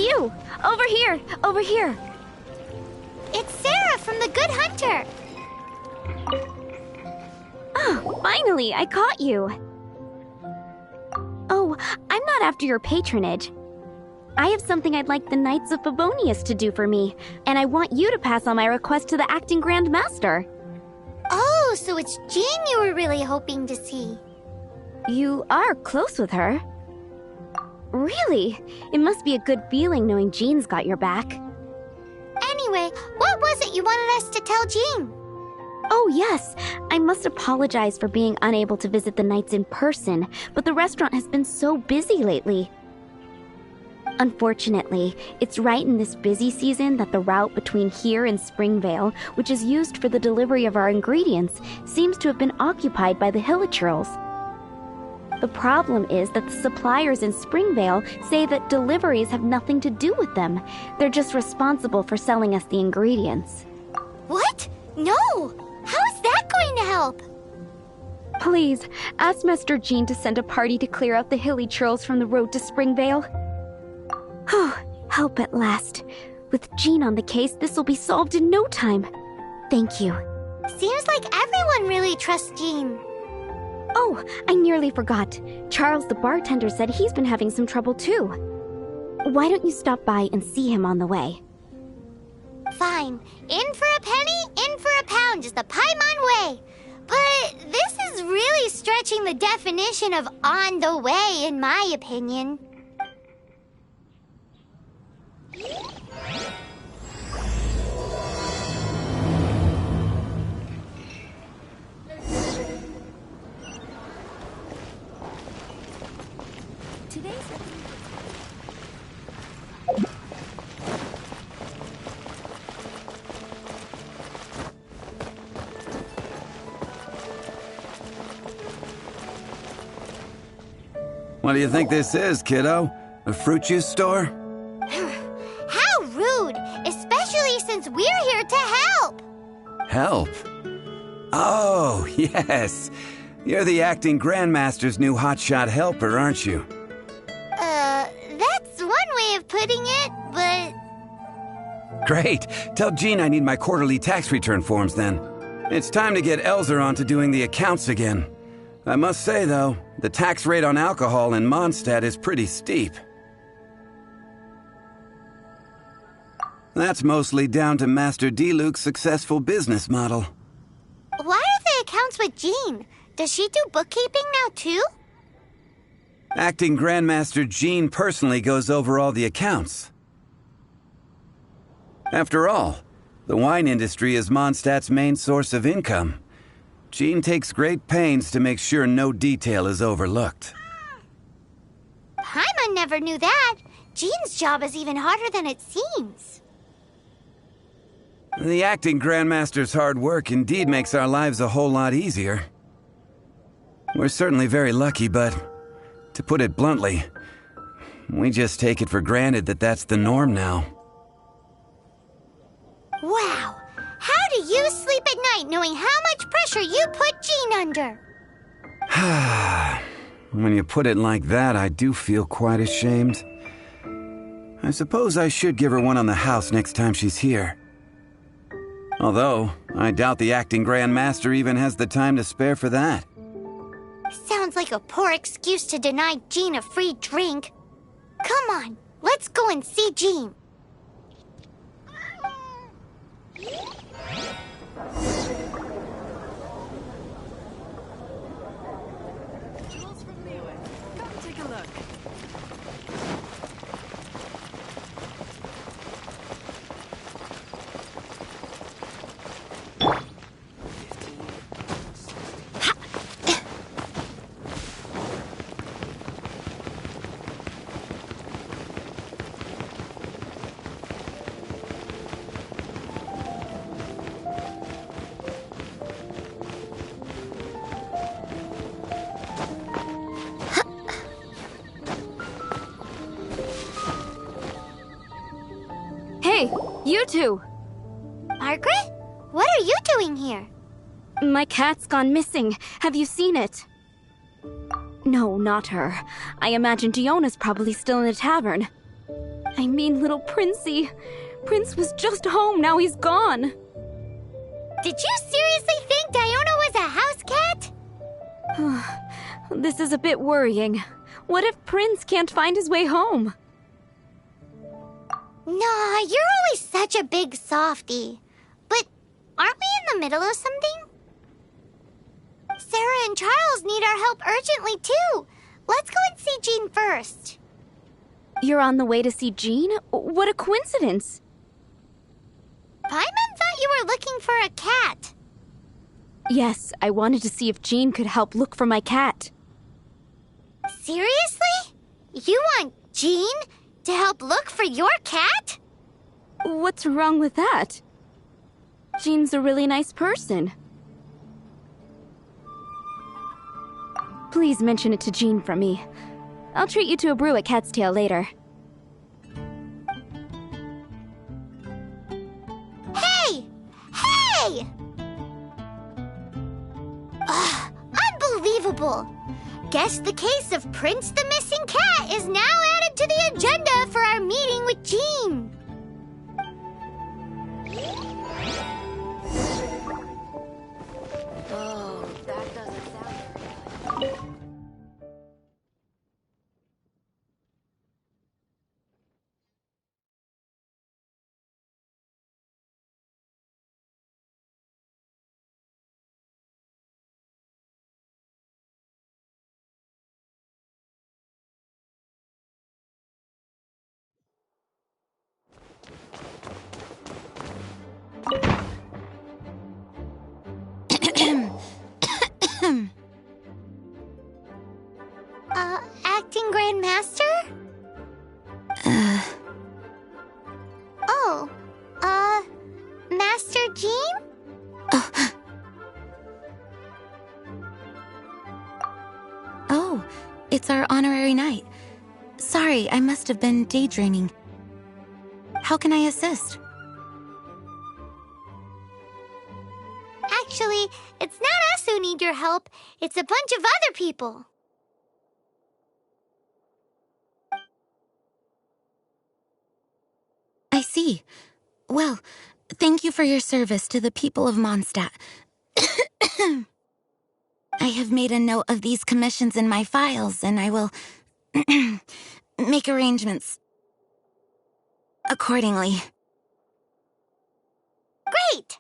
you! Over here! Over here! It's Sarah from the Good Hunter! Oh, finally, I caught you! Oh, I'm not after your patronage. I have something I'd like the Knights of Favonius to do for me, and I want you to pass on my request to the Acting Grand Master. Oh, so it's Jean you were really hoping to see. You are close with her. Really? It must be a good feeling knowing Jean's got your back. Anyway, what was it you wanted us to tell Jean? Oh yes, I must apologize for being unable to visit the Knights in person, but the restaurant has been so busy lately. Unfortunately, it's right in this busy season that the route between here and Springvale, which is used for the delivery of our ingredients, seems to have been occupied by the Hilichurls. The problem is that the suppliers in Springvale say that deliveries have nothing to do with them. They're just responsible for selling us the ingredients. What? No! How is that going to help? Please, ask Master Jean to send a party to clear out the Hilichurls from the road to Springvale. Oh, help at last. With Jean on the case, this will be solved in no time. Thank you. Seems like everyone really trusts Jean. Oh, I nearly forgot. Charles the bartender said he's been having some trouble too. Why don't you stop by and see him on the way? Fine. In for a penny, in for a pound is the Paimon way. But this is really stretching the definition of on the way, in my opinion. What do you think this is, kiddo? A fruit juice store? How rude! Especially since we're here to help! Help? Oh, yes. You're the acting Grandmaster's new hotshot helper, aren't you? That's one way of putting it, but... Great. Tell Jean I need my quarterly tax return forms then. It's time to get Elzer on to doing the accounts again. I must say, though, the tax rate on alcohol in Mondstadt is pretty steep. That's mostly down to Master D-Luke's successful business model. Why are the accounts with Jean? Does she do bookkeeping now, too? Acting Grandmaster Jean personally goes over all the accounts. After all, the wine industry is Mondstadt's main source of income. Jean takes great pains to make sure no detail is overlooked. Paimon never knew that. Jean's job is even harder than it seems. The acting Grandmaster's hard work indeed makes our lives a whole lot easier. We're certainly very lucky, but to put it bluntly, we just take it for granted that that's the norm now. Wow! How do you sleep at night knowing how much pressure you put Jean under? When you put it like that, I do feel quite ashamed. I suppose I should give her one on the house next time she's here. Although, I doubt the acting Grandmaster even has the time to spare for that. Sounds like a poor excuse to deny Jean a free drink. Come on, let's go and see Jean. Come take a look. Hey, you two! Margaret? What are you doing here? My cat's gone missing. Have you seen it? No, not her. I imagine Diona's probably still in the tavern. I mean, little Princey. Prince was just home, now he's gone. Did you seriously think Diona was a house cat? This is a bit worrying. What if Prince can't find his way home? Nah, you're always such a big softie. But aren't we in the middle of something? Sarah and Charles need our help urgently, too. Let's go and see Jean first. You're on the way to see Jean? What a coincidence. Paimon thought you were looking for a cat. Yes, I wanted to see if Jean could help look for my cat. Seriously? You want Jean to help look for your cat? What's wrong with that? Jean's a really nice person. Please mention it to Jean from me. I'll treat you to a brew at Cat's Tail later. Hey! Hey! Ugh, unbelievable! Guess the case of Prince the Missing Cat is now added to the agenda for our meeting with Jean. Oh, that doesn't sound very good. Acting Grand Master? Oh, Master Jean? Oh, it's our honorary knight. Sorry, I must have been daydreaming. How can I assist? Actually, it's not us who need your help. It's a bunch of other people. I see. Well, thank you for your service to the people of Mondstadt. I have made a note of these commissions in my files, and I will make arrangements accordingly. Great!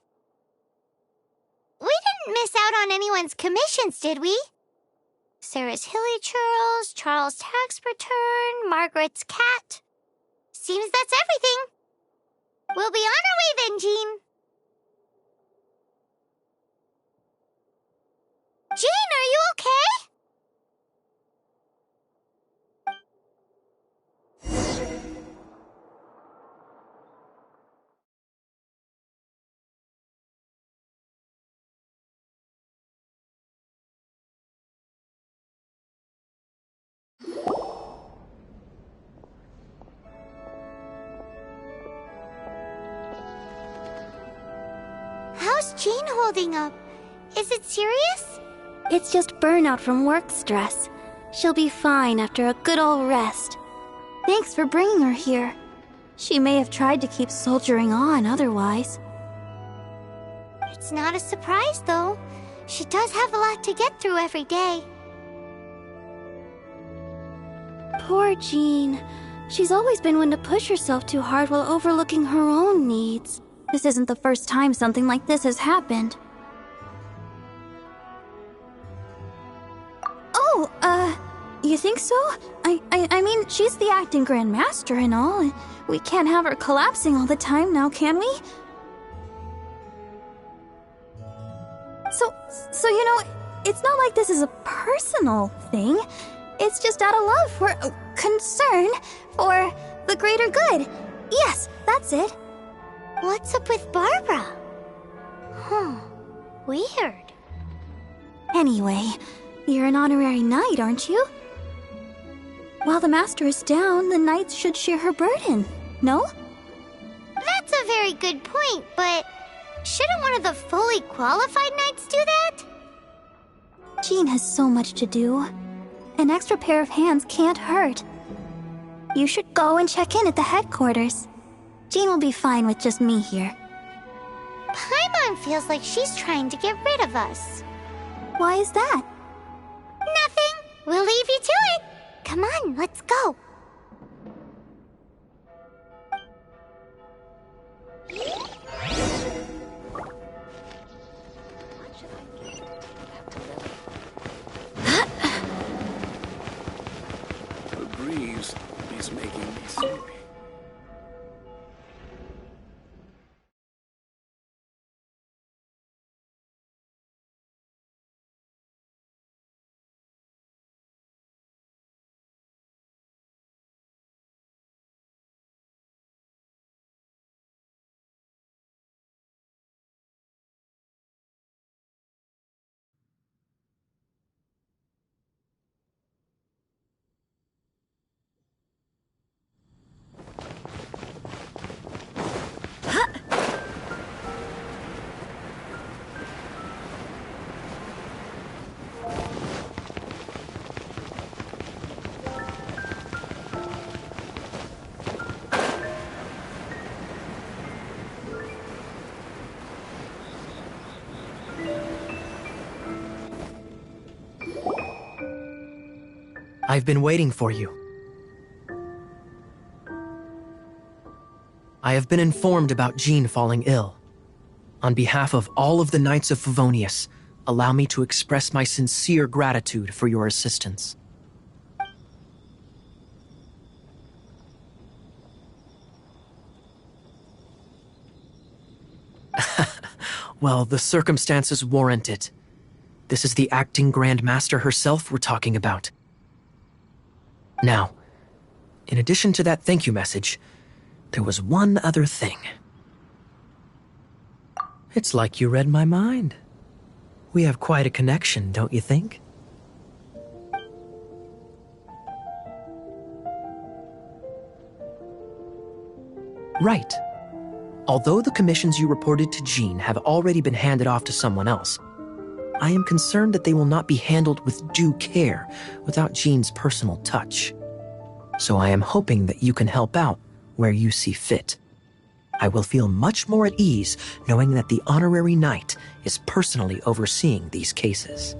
We didn't miss out on anyone's commissions, did we? Sarah's Hilly Churls, Charles' tax return, Margaret's cat. Seems that's everything. We'll be on our way then, Jean. Jean, are you okay? How's Jean holding up? Is it serious? It's just burnout from work stress. She'll be fine after a good old rest. Thanks for bringing her here. She may have tried to keep soldiering on otherwise. It's not a surprise, though. She does have a lot to get through every day. Poor Jean. She's always been one to push herself too hard while overlooking her own needs. This isn't the first time something like this has happened. Oh, you think so? I mean, she's the acting Grand Master and all. We can't have her collapsing all the time now, can we? So you know, it's not like this is a personal thing. It's just out of love for concern for the greater good. Yes, that's it. What's up with Barbara? Huh. Weird. Anyway, you're an honorary knight, aren't you? While the master is down, the knights should share her burden, no? That's a very good point, but shouldn't one of the fully qualified knights do that? Jean has so much to do. An extra pair of hands can't hurt. You should go and check in at the headquarters. Jean will be fine with just me here. Paimon feels like she's trying to get rid of us. Why is that? Nothing. We'll leave you to it. Come on, let's go. The breeze is making me sleepy. I've been waiting for you. I have been informed about Jean falling ill. On behalf of all of the Knights of Favonius, allow me to express my sincere gratitude for your assistance. Well, the circumstances warrant it. This is the acting Grand Master herself we're talking about. Now, in addition to that thank you message, there was one other thing. It's like you read my mind. We have quite a connection, don't you think? Right. Although the commissions you reported to Jean have already been handed off to someone else, I am concerned that they will not be handled with due care without Jean's personal touch. So I am hoping that you can help out where you see fit. I will feel much more at ease knowing that the honorary knight is personally overseeing these cases.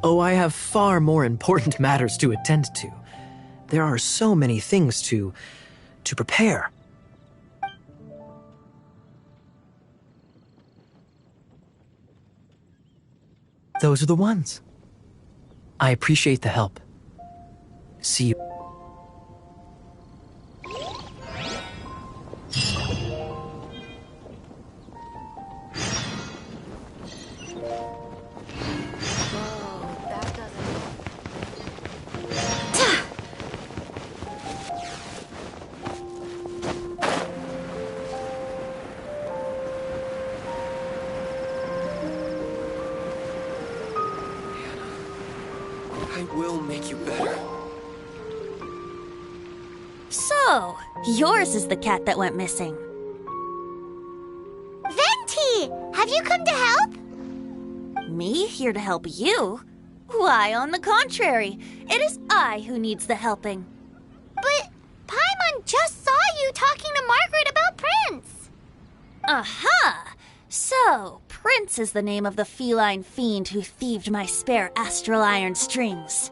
Oh, I have far more important matters to attend to. There are so many things to prepare. Those are the ones. I appreciate the help. See you. I will make you better. So, yours is the cat that went missing. Venti! Have you come to help? Me here to help you? Why, on the contrary, it is I who needs the helping. But Paimon just saw you talking to Margaret about Prince. Aha! So, Prince is the name of the feline fiend who thieved my spare astral iron strings.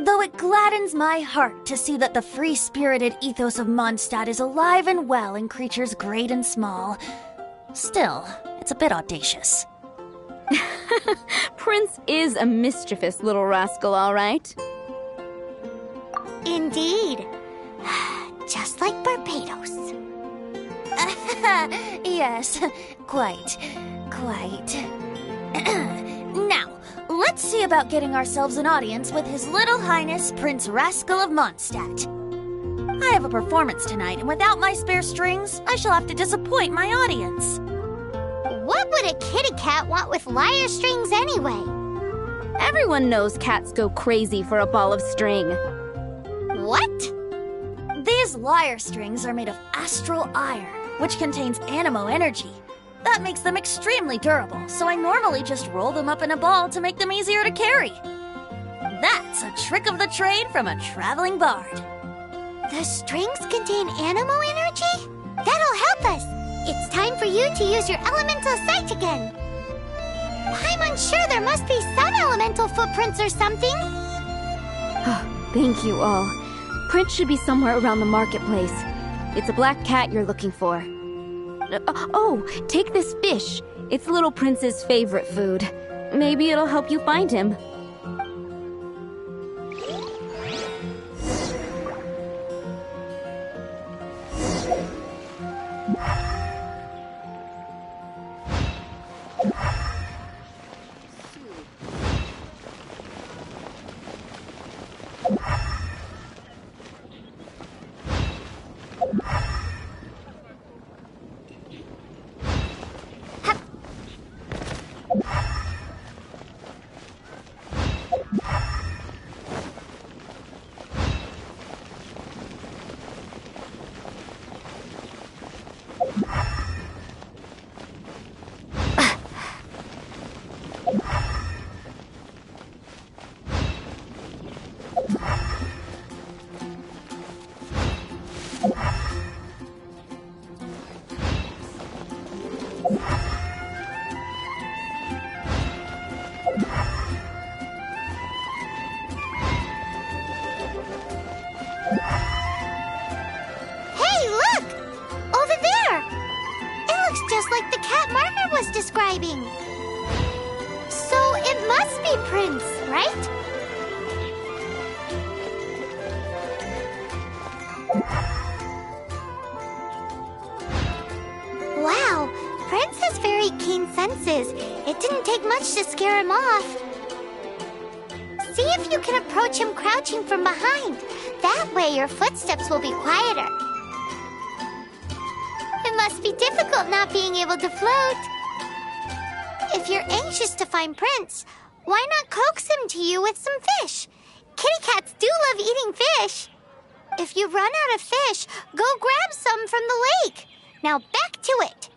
Though it gladdens my heart to see that the free-spirited ethos of Mondstadt is alive and well in creatures great and small, still, it's a bit audacious. Prince is a mischievous little rascal, all right. Indeed. Just like Barbados. Yes, quite. Now, let's see about getting ourselves an audience with His Little Highness Prince Rascal of Mondstadt. I have a performance tonight, and without my spare strings, I shall have to disappoint my audience. What would a kitty cat want with lyre strings anyway? Everyone knows cats go crazy for a ball of string. What? These lyre strings are made of astral iron, which contains animo energy. That makes them extremely durable, so I normally just roll them up in a ball to make them easier to carry. That's a trick of the trade from a traveling bard. The strings contain animal energy? That'll help us. It's time for you to use your elemental sight again. I'm unsure there must be some elemental footprints or something. Thank you all. Prince should be somewhere around the marketplace. It's a black cat you're looking for. Oh, take this fish. It's Little Prince's favorite food. Maybe it'll help you find him. Hey, look! Over there! It looks just like the cat Margaret was describing. So it must be Prince, right? Wow, Prince has very keen senses. It didn't take much to scare him off. See if you can approach him crouching from behind. That way your footsteps will be quieter. It must be difficult not being able to float. If you're anxious to find Prince, why not coax him to you with some fish? Kitty cats do love eating fish. If you run out of fish, go grab some from the lake. Now back to it.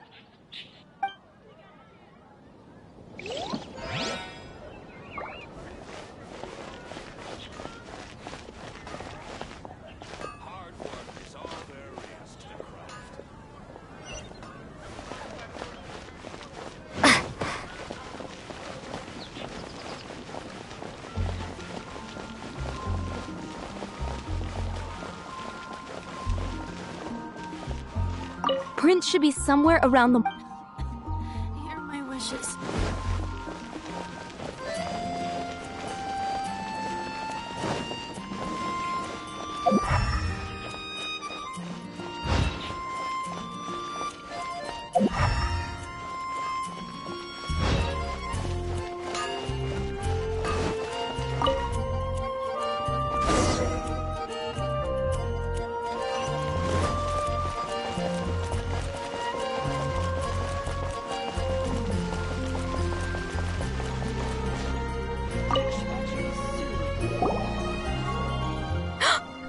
Hard work is all there is to the craft. Prince should be somewhere around the... Here are my wishes.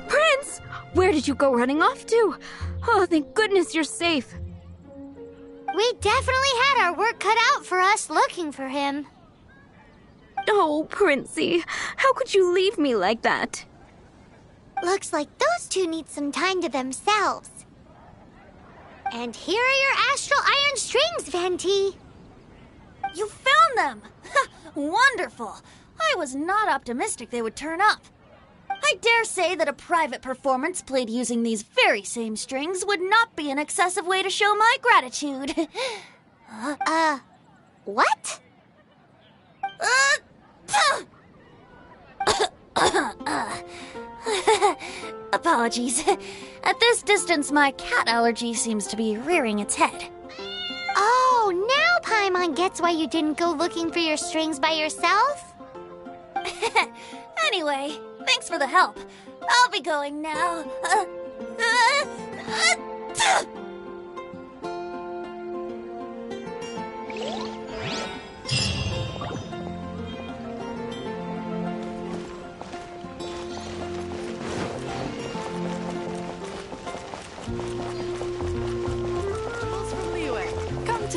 Prince! Where did you go running off to? Oh, thank goodness you're safe. We definitely had our work cut out for us looking for him. Oh, Princey, how could you leave me like that? Looks like those two need some time to themselves. And here are your astral iron strings, Venti. You found them! Wonderful! I was not optimistic they would turn up. I dare say that a private performance played using these very same strings would not be an excessive way to show my gratitude. What? Apologies. At this distance, my cat allergy seems to be rearing its head. Oh, now Paimon gets why you didn't go looking for your strings by yourself. Anyway, thanks for the help. I'll be going now.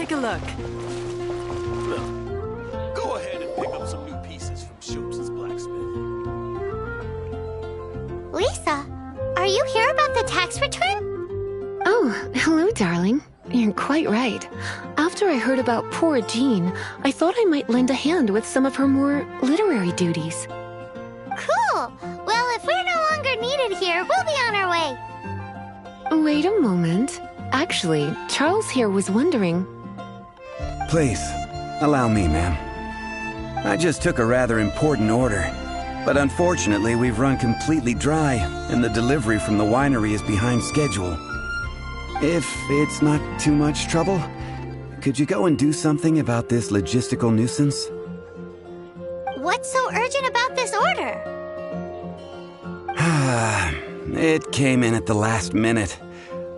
take a look. Go ahead and pick up some new pieces from Shopes' blacksmith. Lisa, are you here about the tax return? Oh, hello, darling. You're quite right. After I heard about poor Jean, I thought I might lend a hand with some of her more literary duties. Cool. Well, if we're no longer needed here, we'll be on our way. Wait a moment. Actually, Charles here was wondering... Please, allow me, ma'am. I just took a rather important order, but unfortunately we've run completely dry, and the delivery from the winery is behind schedule. If it's not too much trouble, could you go and do something about this logistical nuisance? What's so urgent about this order? It came in at the last minute.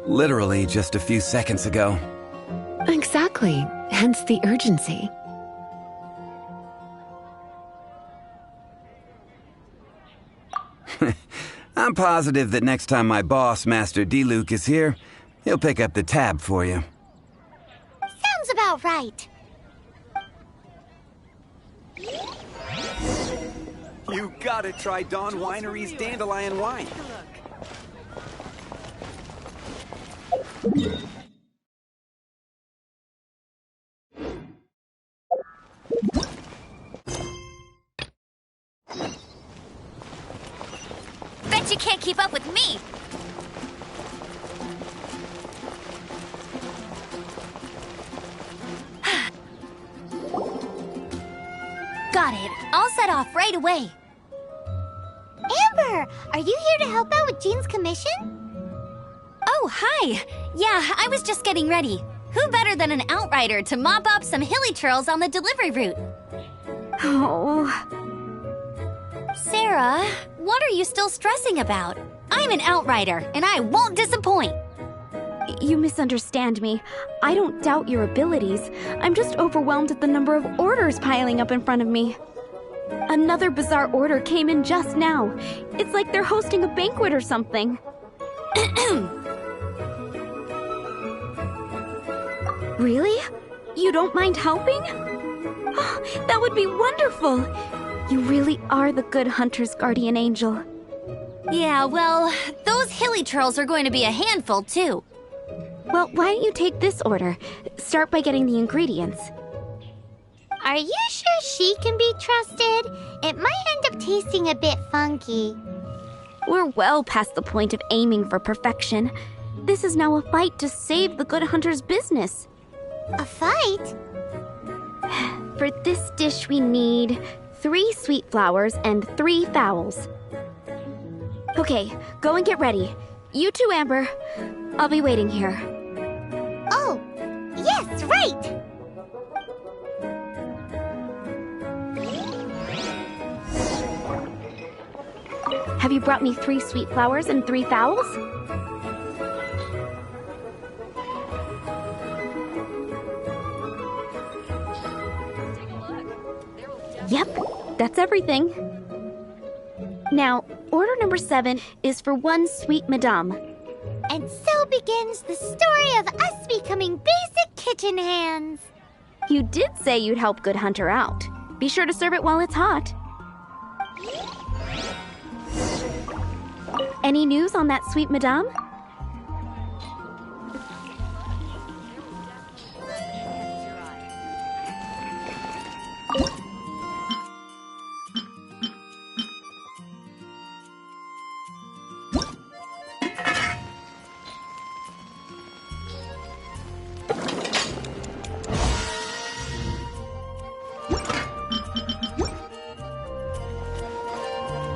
Literally just a few seconds ago. Exactly. Hence the urgency. I'm positive that next time my boss, Master D-Luke, is here, he'll pick up the tab for you. Sounds about right. You gotta try Dawn Winery's Dandelion Wine. Bet you can't keep up with me! Got it. I'll set off right away. Amber, are you here to help out with Jean's commission? Oh, hi. Yeah, I was just getting ready. Who better than an outrider to mop up some hilly trails on the delivery route? Oh. Sarah, what are you still stressing about? I'm an outrider, and I won't disappoint. You misunderstand me. I don't doubt your abilities. I'm just overwhelmed at the number of orders piling up in front of me. Another bizarre order came in just now. It's like they're hosting a banquet or something. Really? You don't mind helping? That would be wonderful! You really are the good hunter's guardian angel. Yeah, well, those hilly trails are going to be a handful, too. Well, why don't you take this order? Start by getting the ingredients. Are you sure she can be trusted? It might end up tasting a bit funky. We're well past the point of aiming for perfection. This is now a fight to save the good hunter's business. A fight? For this dish we need 3 sweet flowers and 3 fowls. Okay, go and get ready. You too, Amber. I'll be waiting here. Oh, yes, right! Have you brought me 3 sweet flowers and 3 fowls? Yep, that's everything. Now, order number 7 is for 1 sweet madame. And so begins the story of us becoming basic kitchen hands. You did say you'd help Good Hunter out. Be sure to serve it while it's hot. Any news on that sweet madame?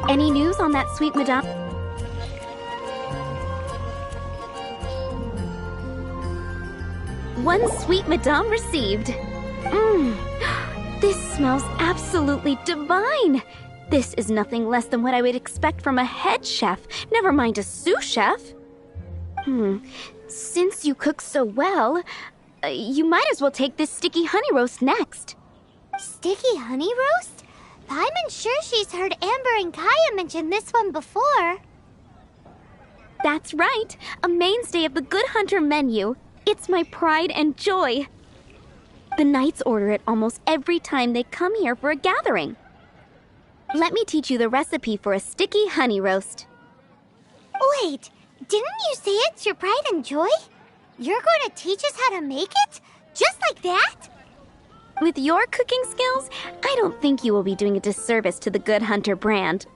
Any news on that sweet madame? One sweet madame received. This smells absolutely divine. This is nothing less than what I would expect from a head chef, never mind a sous chef. Since you cook so well, you might as well take this sticky honey roast next. Sticky honey roast? I'm sure she's heard Amber and Kaya mention this one before. That's right, a mainstay of the Good Hunter menu. It's my pride and joy. The knights order it almost every time they come here for a gathering. Let me teach you the recipe for a sticky honey roast. Wait, didn't you say it's your pride and joy? You're going to teach us how to make it? Just like that? With your cooking skills, I don't think you will be doing a disservice to the Good Hunter brand.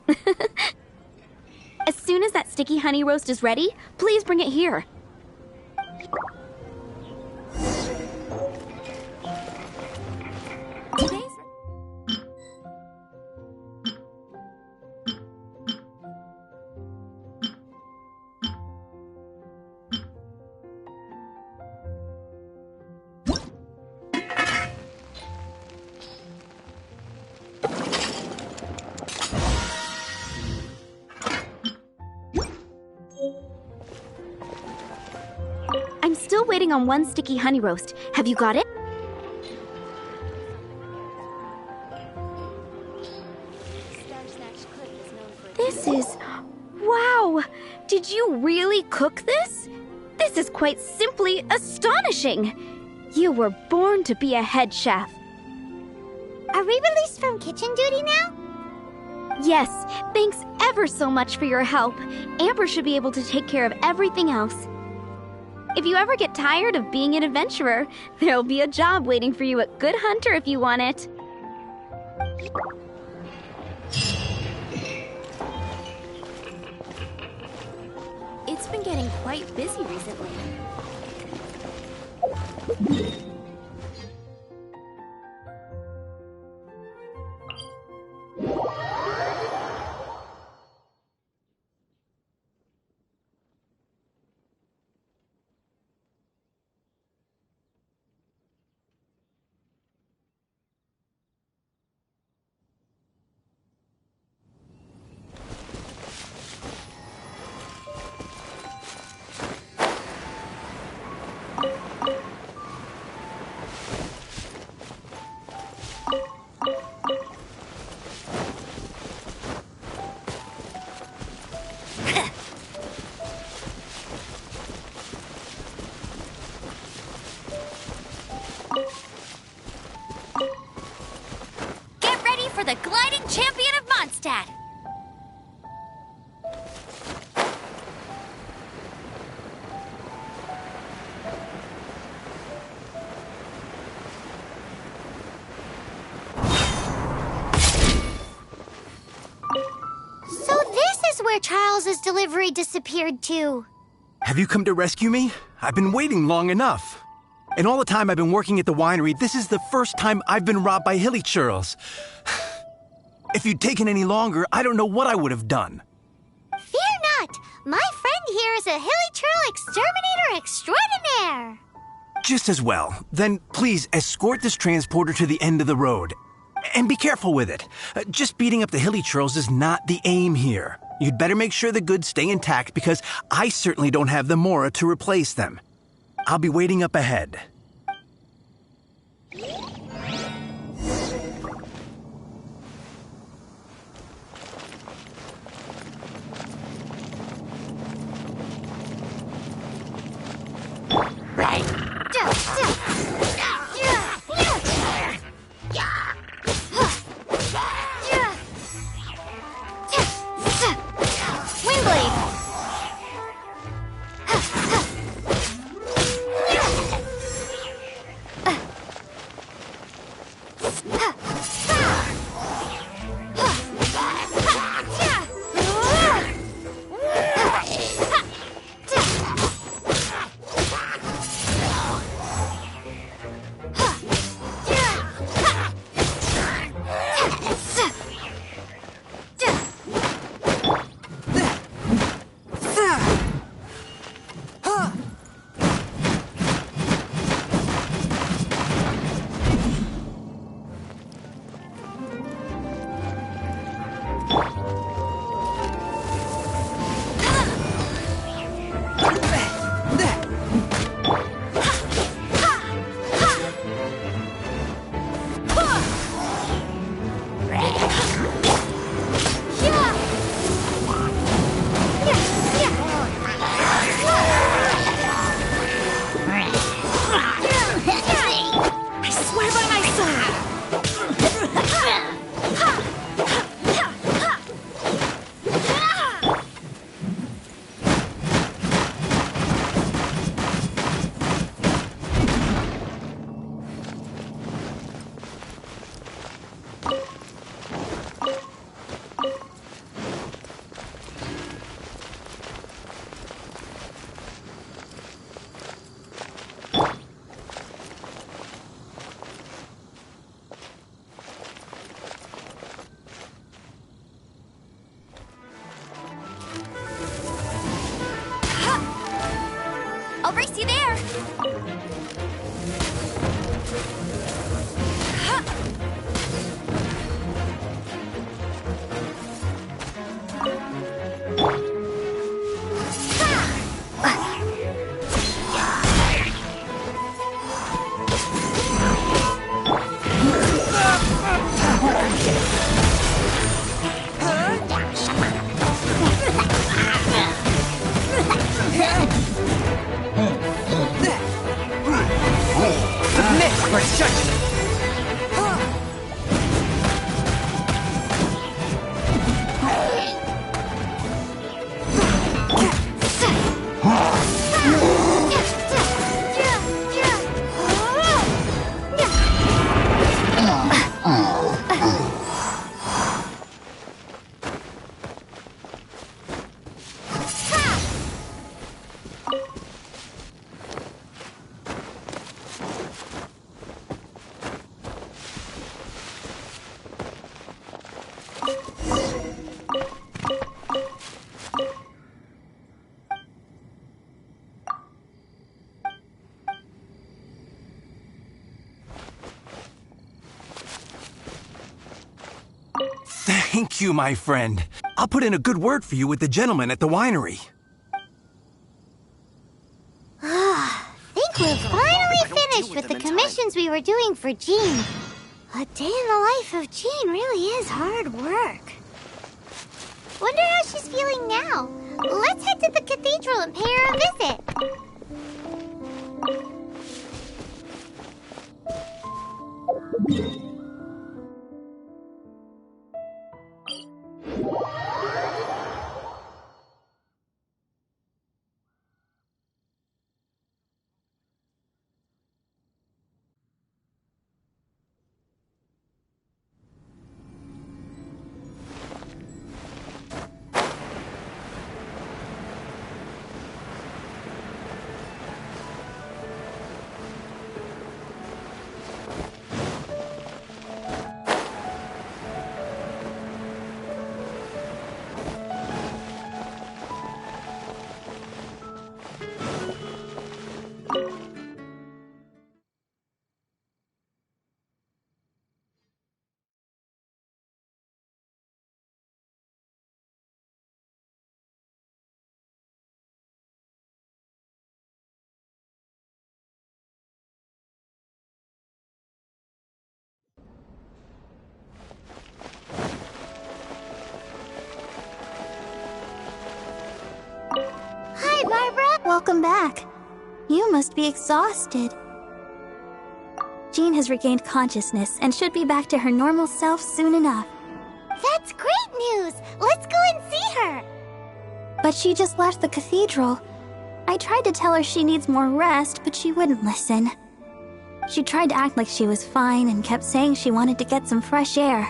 As soon as that sticky honey roast is ready, please bring it here. I'm still waiting on one sticky honey roast. Have you got it? This is... Wow! Did you really cook this? This is quite simply astonishing! You were born to be a head chef. Are we released from kitchen duty now? Yes, thanks ever so much for your help. Amber should be able to take care of everything else. If you ever get tired of being an adventurer, there'll be a job waiting for you at Good Hunter if you want it. It's been getting quite busy recently. Get ready for the gliding champion of Mondstadt! So this is where Charles's delivery disappeared to. Have you come to rescue me? I've been waiting long enough. And all the time I've been working at the winery, this is the first time I've been robbed by hilly churls. If you'd taken any longer, I don't know what I would have done. Fear not! My friend here is a hilly churl exterminator extraordinaire! Just as well. Then please escort this transporter to the end of the road. And be careful with it. Just beating up the hilly churls is not the aim here. You'd better make sure the goods stay intact because I certainly don't have the Mora to replace them. I'll be waiting up ahead. Thank you, my friend. I'll put in a good word for you with the gentleman at the winery. Think we're finally finished with the commissions we were doing for Jean. A day in the life of Jean really is hard work. Wonder how she's feeling now. Let's head to the cathedral and pay her a visit. Hi, Barbara. Welcome back. You must be exhausted. Jean has regained consciousness and should be back to her normal self soon enough. That's great news. Let's go and see her. But she just left the cathedral. I tried to tell her she needs more rest, but she wouldn't listen. She tried to act like she was fine and kept saying she wanted to get some fresh air.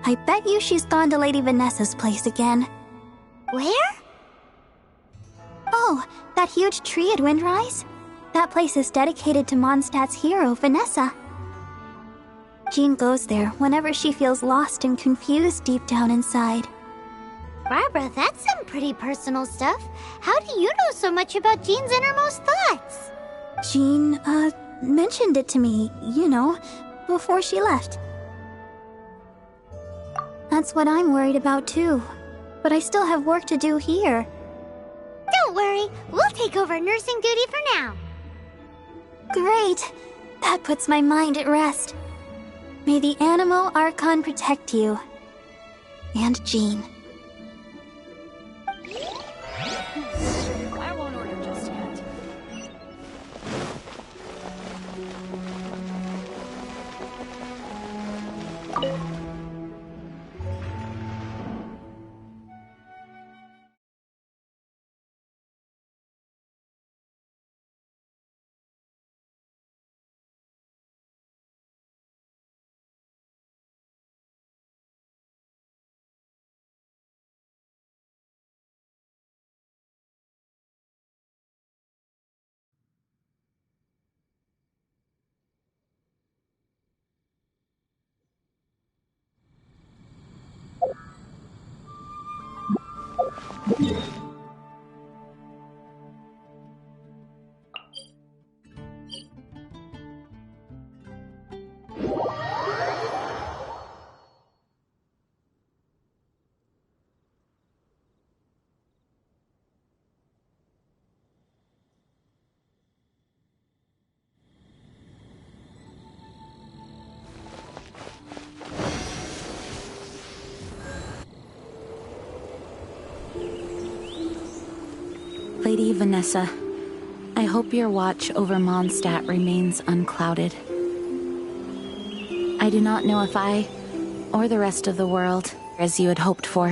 I bet you she's gone to Lady Vanessa's place again. Where? Oh, that huge tree at Windrise? That place is dedicated to Mondstadt's hero, Vanessa. Jean goes there whenever she feels lost and confused deep down inside. Barbara, that's some pretty personal stuff. How do you know so much about Jean's innermost thoughts? Jean, mentioned it to me, before she left. That's what I'm worried about too. But I still have work to do here. Don't worry, we'll take over nursing duty for now. Great! That puts my mind at rest. May the Animo Archon protect you. And Jean. I won't order just yet. Lady Vanessa, I hope your watch over Mondstadt remains unclouded. I do not know if I, or the rest of the world, as you had hoped for,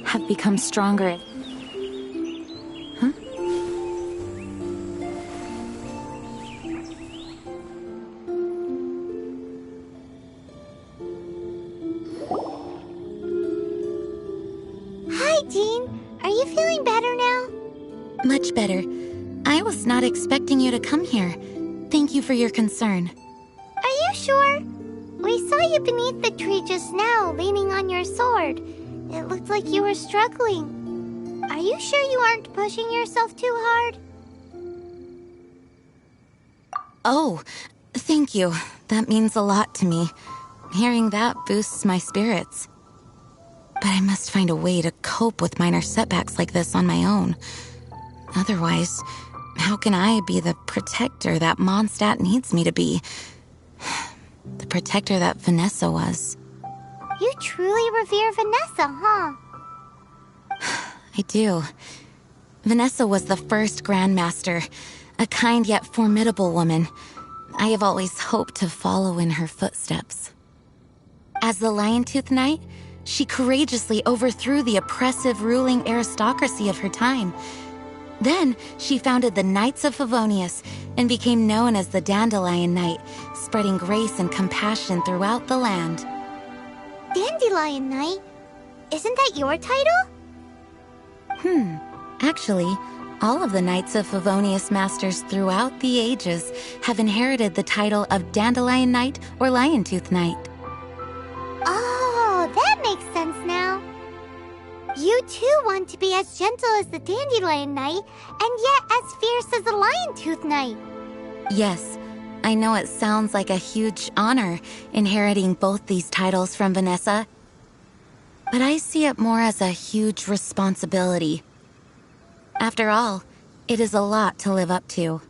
have become stronger. Huh? Hi, Jean. Are you feeling better now? Much better. I was not expecting you to come here. Thank you for your concern. Are you sure? We saw you beneath the tree just now, leaning on your sword. It looked like you were struggling. Are you sure you aren't pushing yourself too hard? Oh, thank you. That means a lot to me. Hearing that boosts my spirits. But I must find a way to cope with minor setbacks like this on my own. Otherwise, how can I be the protector that Mondstadt needs me to be? The protector that Vanessa was. You truly revere Vanessa, huh? I do. Vanessa was the first Grandmaster, a kind yet formidable woman. I have always hoped to follow in her footsteps. As the Lion-Tooth Knight, she courageously overthrew the oppressive ruling aristocracy of her time. Then, she founded the Knights of Favonius and became known as the Dandelion Knight, spreading grace and compassion throughout the land. Dandelion Knight? Isn't that your title? Actually, all of the Knights of Favonius masters throughout the ages have inherited the title of Dandelion Knight or Lion-Tooth Knight. Oh, that makes sense now. You too want to be as gentle as the Dandelion Knight, and yet as fierce as the Lion-Tooth Knight. Yes, I know it sounds like a huge honor, inheriting both these titles from Vanessa, but I see it more as a huge responsibility. After all, it is a lot to live up to.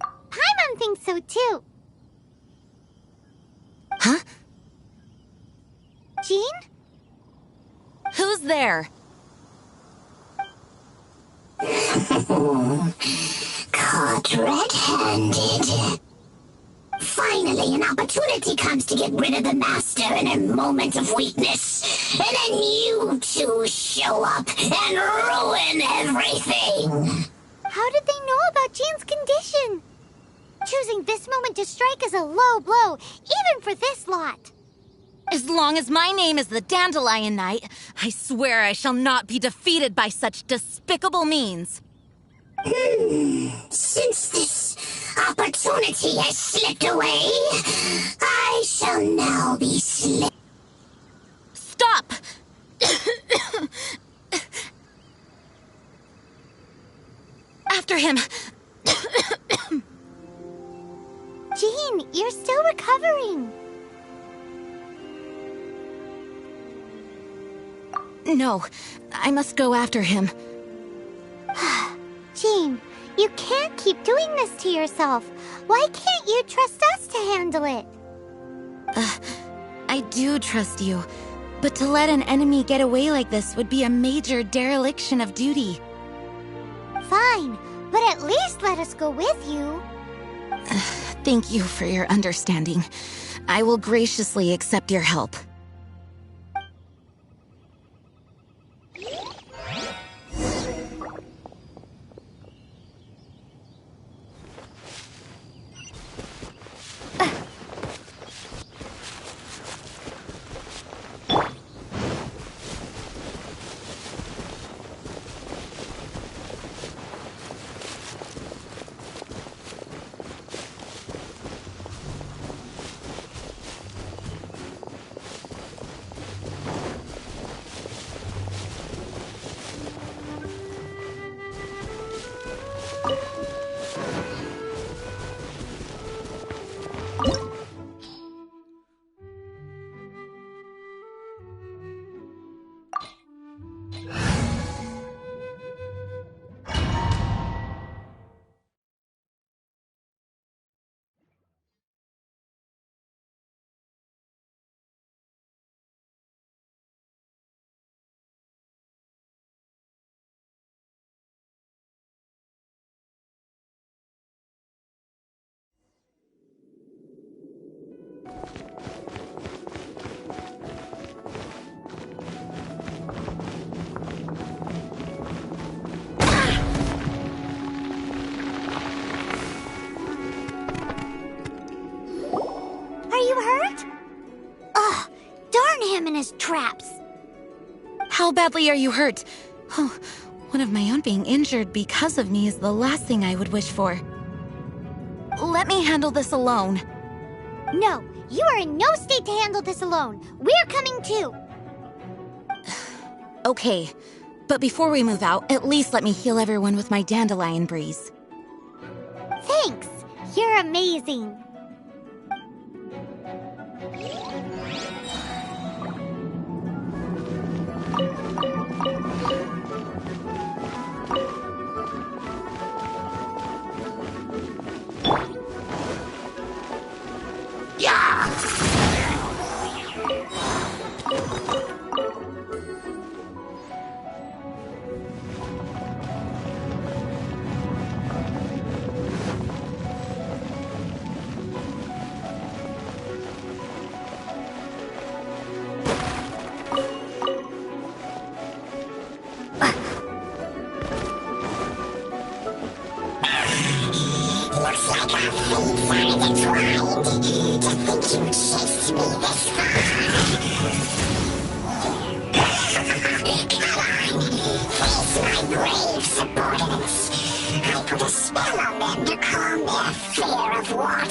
Paimon thinks so too. Huh? Jean? Who's there? Caught red-handed. Finally, an opportunity comes to get rid of the Master in a moment of weakness. And then you two show up and ruin everything. How did they know about Jean's condition? Choosing this moment to strike is a low blow, even for this lot. As long as my name is the Dandelion Knight, I swear I shall not be defeated by such despicable means. Since this opportunity has slipped away, I shall now be slipped. Stop! After him! Jean, you're still recovering. No, I must go after him. Jean, you can't keep doing this to yourself. Why can't you trust us to handle it? I do trust you, but to let an enemy get away like this would be a major dereliction of duty. Fine, but at least let us go with you. Thank you for your understanding. I will graciously accept your help. In his traps. How badly are you hurt? Oh, one of my own being injured because of me is the last thing I would wish for. Let me handle this alone. No, you are in no state to handle this alone. We're coming too. Okay, but before we move out, at least let me heal everyone with my dandelion breeze. Thanks. You're amazing. Looks like our fates are intertwined. To think you chased me this far. Come on, face my brave subordinates. I put a spell on them to calm their fear of water.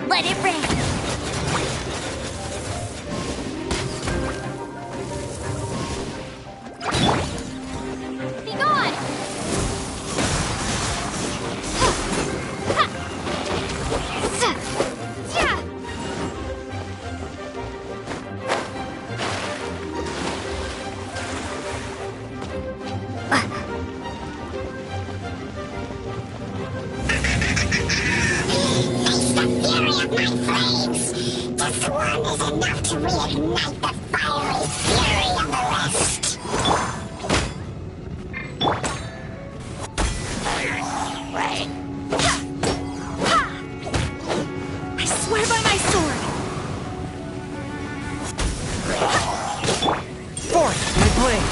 Let it rain. Be gone. This one is enough to reignite the fiery fury of the rest. I swear by my sword! Forth, my blade!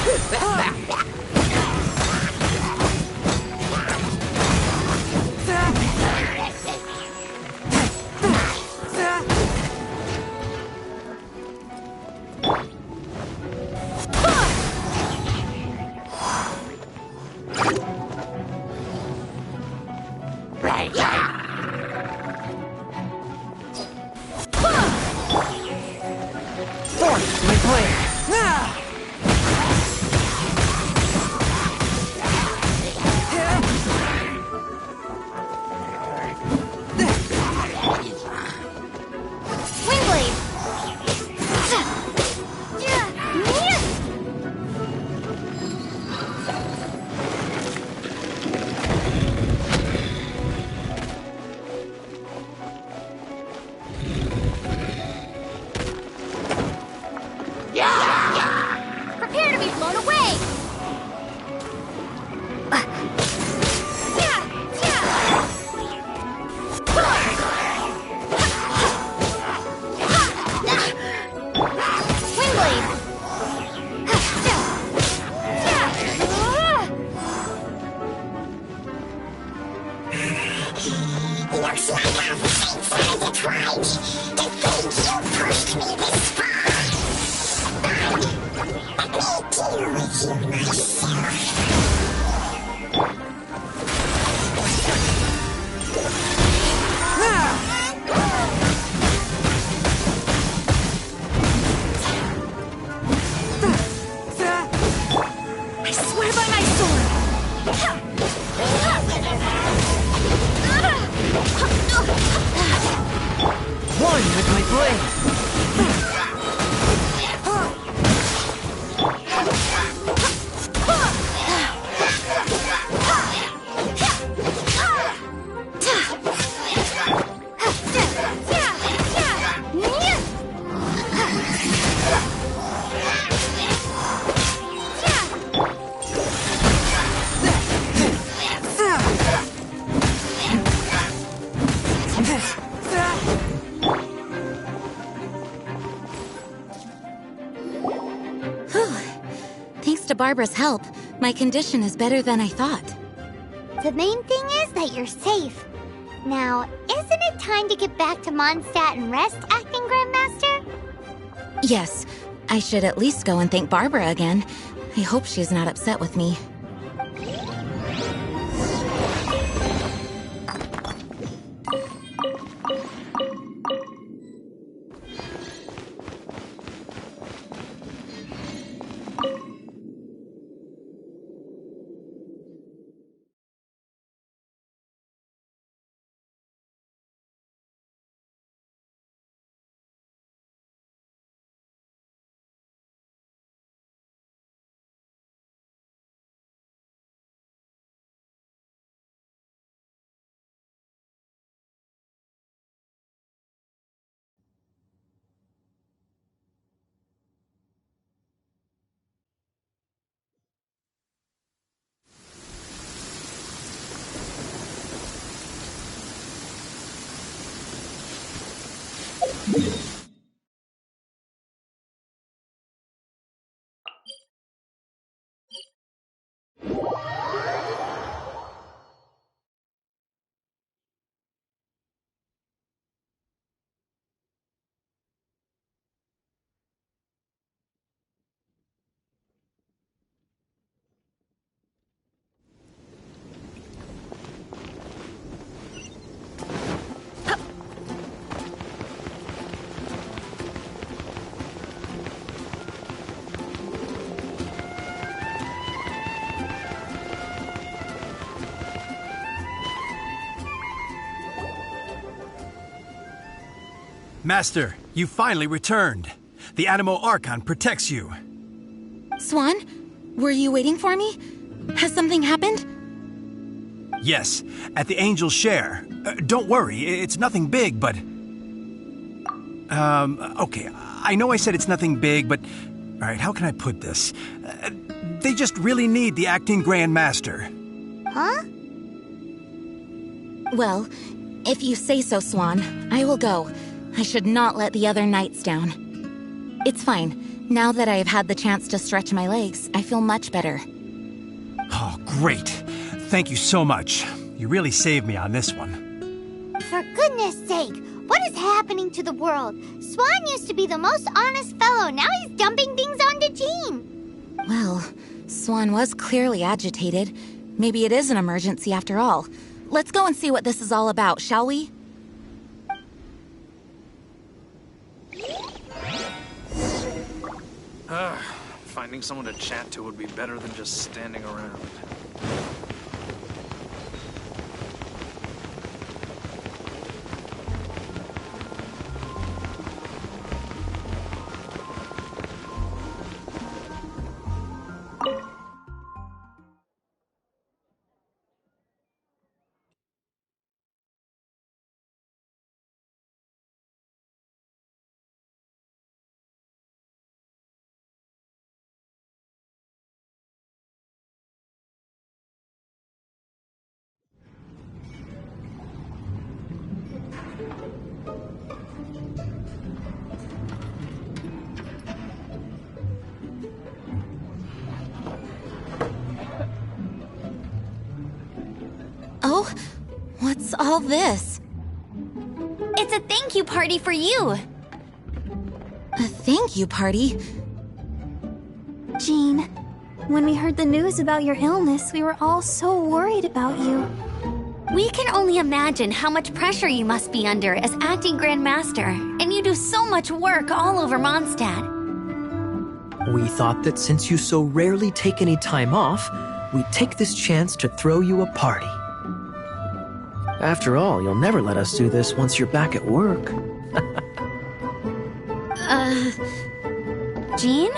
Forth, my blade! Windblade. Yeah! to Barbara's help, my condition is better than I thought. The main thing is that you're safe. Now, isn't it time to get back to Mondstadt and rest, Acting Grandmaster? Yes, I should at least go and thank Barbara again. I hope she's not upset with me. Master, you finally returned. The Animo Archon protects you. Swan, were you waiting for me? Has something happened? Yes, at the Angel's Share. Don't worry, it's nothing big, but... okay, I know I said it's nothing big, but... Alright, how can I put this? They just really need the Acting Grand Master. Huh? Well, if you say so, Swan, I will go. I should not let the other knights down. It's fine. Now that I have had the chance to stretch my legs, I feel much better. Oh, great. Thank you so much. You really saved me on this one. For goodness sake, what is happening to the world? Swan used to be the most honest fellow. Now he's dumping things onto Jean. Well, Swan was clearly agitated. Maybe it is an emergency after all. Let's go and see what this is all about, shall we? Finding someone to chat to would be better than just standing around. Oh, what's all this? It's a thank you party for you. A thank you party? Jean, when we heard the news about your illness, we were all so worried about you. We can only imagine how much pressure you must be under as acting Grand Master, and you do so much work all over Mondstadt. We thought that since you so rarely take any time off, we'd take this chance to throw you a party. After all, you'll never let us do this once you're back at work. Jean?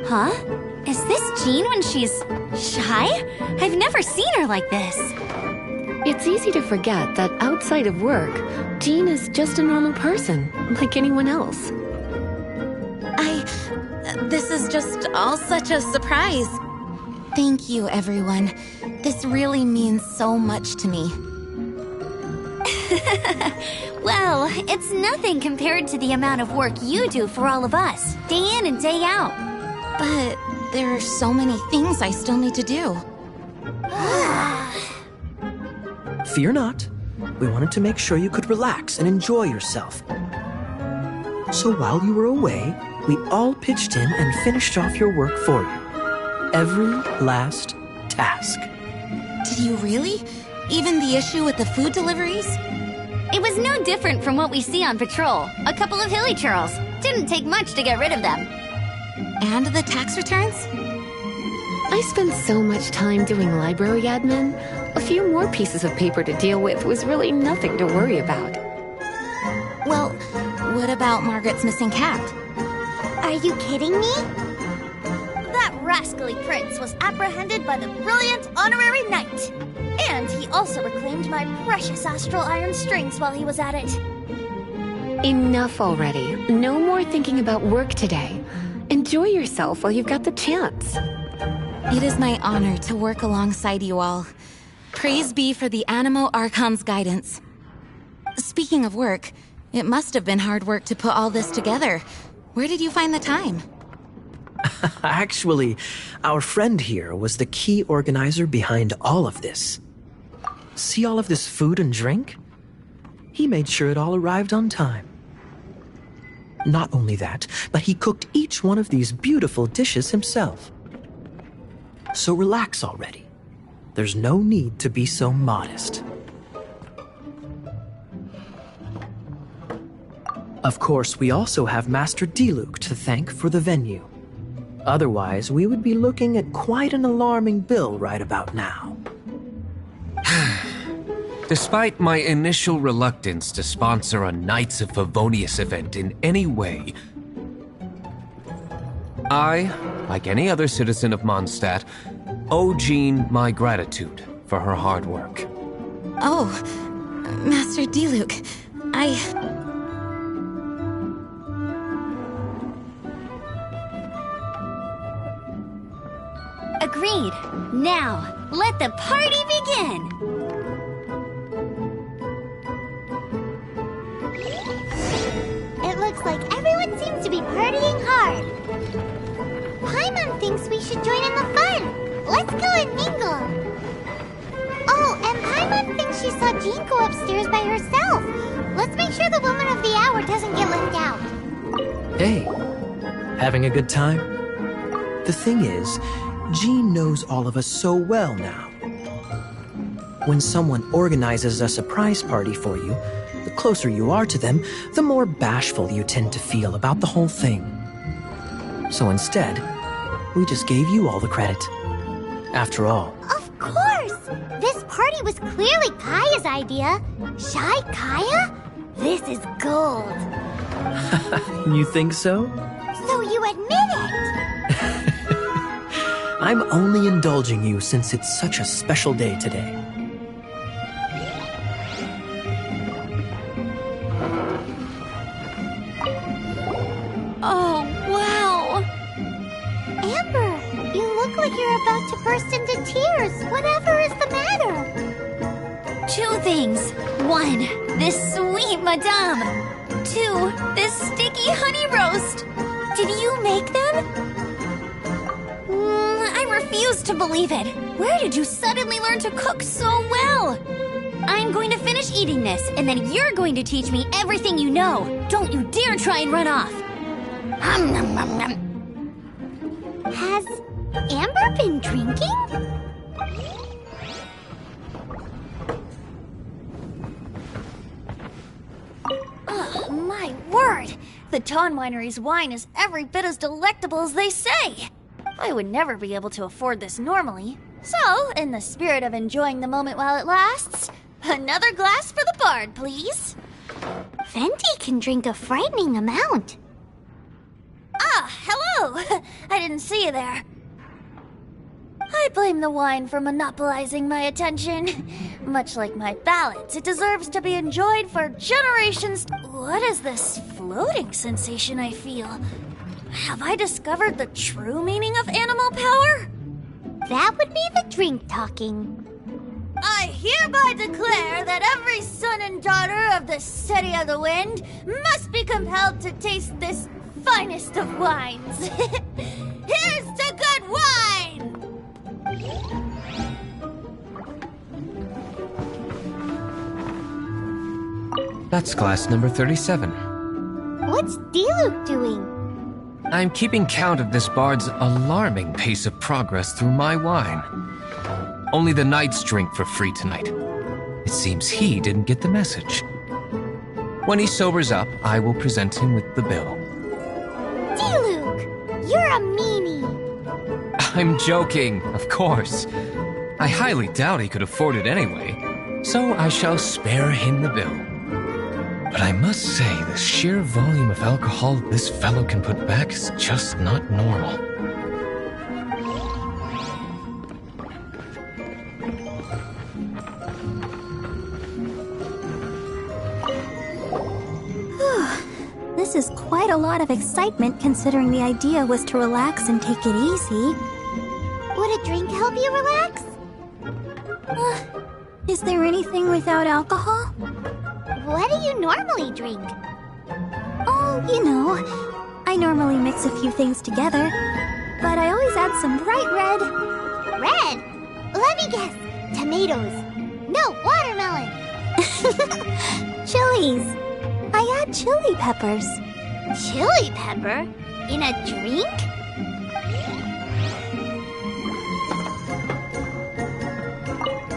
Huh? Is this Jean when she's shy? I've never seen her like this. It's easy to forget that outside of work, Jean is just a normal person, like anyone else. This is just all such a surprise. Thank you, everyone. This really means so much to me. Well, it's nothing compared to the amount of work you do for all of us, day in and day out. But there are so many things I still need to do. Fear not. We wanted to make sure you could relax and enjoy yourself. So while you were away, we all pitched in and finished off your work for you. Every last task. Did you really? Even the issue with the food deliveries? It was no different from what we see on patrol. A couple of hilly churls. Didn't take much to get rid of them. And the tax returns? I spent so much time doing library admin. A few more pieces of paper to deal with was really nothing to worry about. Well, what about Margaret's missing cat? Are you kidding me? That rascally prince was apprehended by the brilliant honorary knight. And he also reclaimed my precious astral iron strings while he was at it. Enough already. No more thinking about work today. Enjoy yourself while you've got the chance. It is my honor to work alongside you all. Praise be for the Animo Archon's guidance. Speaking of work, it must have been hard work to put all this together. Where did you find the time? Actually, our friend here was the key organizer behind all of this. See all of this food and drink? He made sure it all arrived on time. Not only that, but he cooked each one of these beautiful dishes himself. So relax already. There's no need to be so modest. Of course, we also have Master Diluc to thank for the venue. Otherwise, we would be looking at quite an alarming bill right about now. Despite my initial reluctance to sponsor a Knights of Favonius event in any way, I, like any other citizen of Mondstadt, owe Jean my gratitude for her hard work. Oh, Master Diluc, Agreed. Now, let the party begin! It looks like everyone seems to be partying hard. Paimon thinks we should join in the fun. Let's go and mingle. Oh, and Paimon thinks she saw Jean go upstairs by herself. Let's make sure the woman of the hour doesn't get left out. Hey, having a good time? The thing is, Jean knows all of us so well now. When someone organizes a surprise party for you, the closer you are to them, the more bashful you tend to feel about the whole thing. So instead, we just gave you all the credit. After all. Of course! This party was clearly Kaya's idea. Shy Kaya? This is gold. You think so? So you admit it? I'm only indulging you since it's such a special day today. Oh, wow! Amber, you look like you're about to burst into tears. Whatever is the matter? Two things. One, this sweet madame. Two, this sticky honey roast. Did you make them? I refuse to believe it. Where did you suddenly learn to cook so well? I'm going to finish eating this, and then you're going to teach me everything you know. Don't you dare try and run off. Has Amber been drinking? Oh, my word! The Dawn Winery's wine is every bit as delectable as they say. I would never be able to afford this normally. So, in the spirit of enjoying the moment while it lasts, another glass for the bard, please. Venti can drink a frightening amount. Ah, hello! I didn't see you there. I blame the wine for monopolizing my attention. Much like my ballads, it deserves to be enjoyed for generations. What is this floating sensation I feel? Have I discovered the true meaning of animal power? That would be the drink talking. I hereby declare that every son and daughter of the City of the Wind must be compelled to taste this finest of wines. Here's to good wine! That's glass number 37. What's Diluc doing? I'm keeping count of this bard's alarming pace of progress through my wine. Only the knights drink for free tonight. It seems he didn't get the message. When he sobers up, I will present him with the bill. Diluc, you're a meanie. I'm joking, of course. I highly doubt he could afford it anyway, so I shall spare him the bill. But I must say, the sheer volume of alcohol this fellow can put back is just not normal. This is quite a lot of excitement considering the idea was to relax and take it easy. Would a drink help you relax? Is there anything without alcohol? What do you normally drink? Oh, you know, I normally mix a few things together, but I always add some bright red. Red? Let me guess. Tomatoes. No, watermelon. Chilies. I add chili peppers. Chili pepper? In a drink?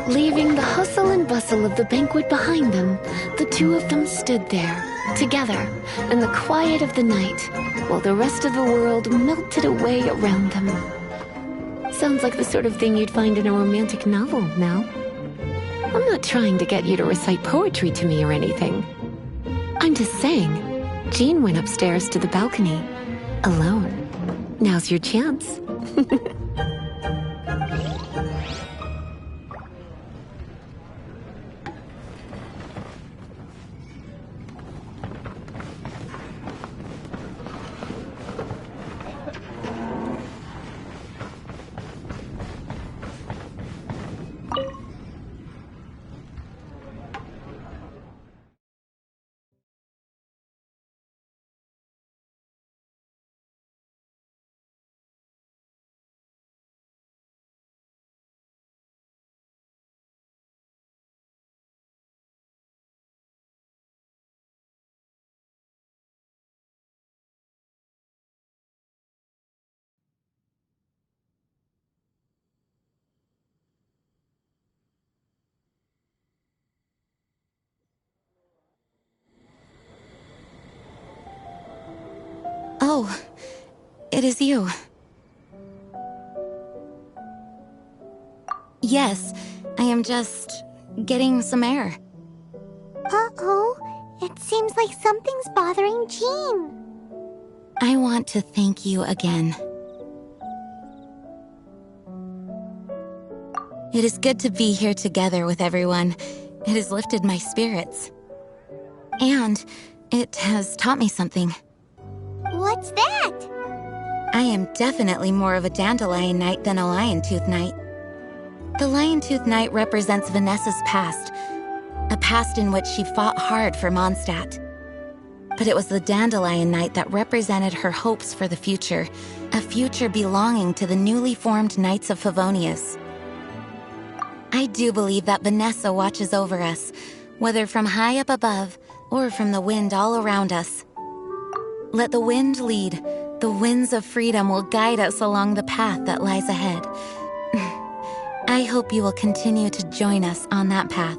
Leaving the hustle and bustle of the banquet behind them, the two of them stood there, together, in the quiet of the night, while the rest of the world melted away around them. Sounds like the sort of thing you'd find in a romantic novel, now. I'm not trying to get you to recite poetry to me or anything. I'm just saying, Jean went upstairs to the balcony, alone. Now's your chance. Oh, it is you. Yes, I am just getting some air. Uh-oh. It seems like something's bothering Jean. I want to thank you again. It is good to be here together with everyone. It has lifted my spirits. And it has taught me something. What's that? I am definitely more of a Dandelion Knight than a Lion-Tooth Knight. The Lion-Tooth Knight represents Vanessa's past, a past in which she fought hard for Mondstadt. But it was the Dandelion Knight that represented her hopes for the future, a future belonging to the newly formed Knights of Favonius. I do believe that Vanessa watches over us, whether from high up above or from the wind all around us. Let the wind lead. The winds of freedom will guide us along the path that lies ahead. I hope you will continue to join us on that path.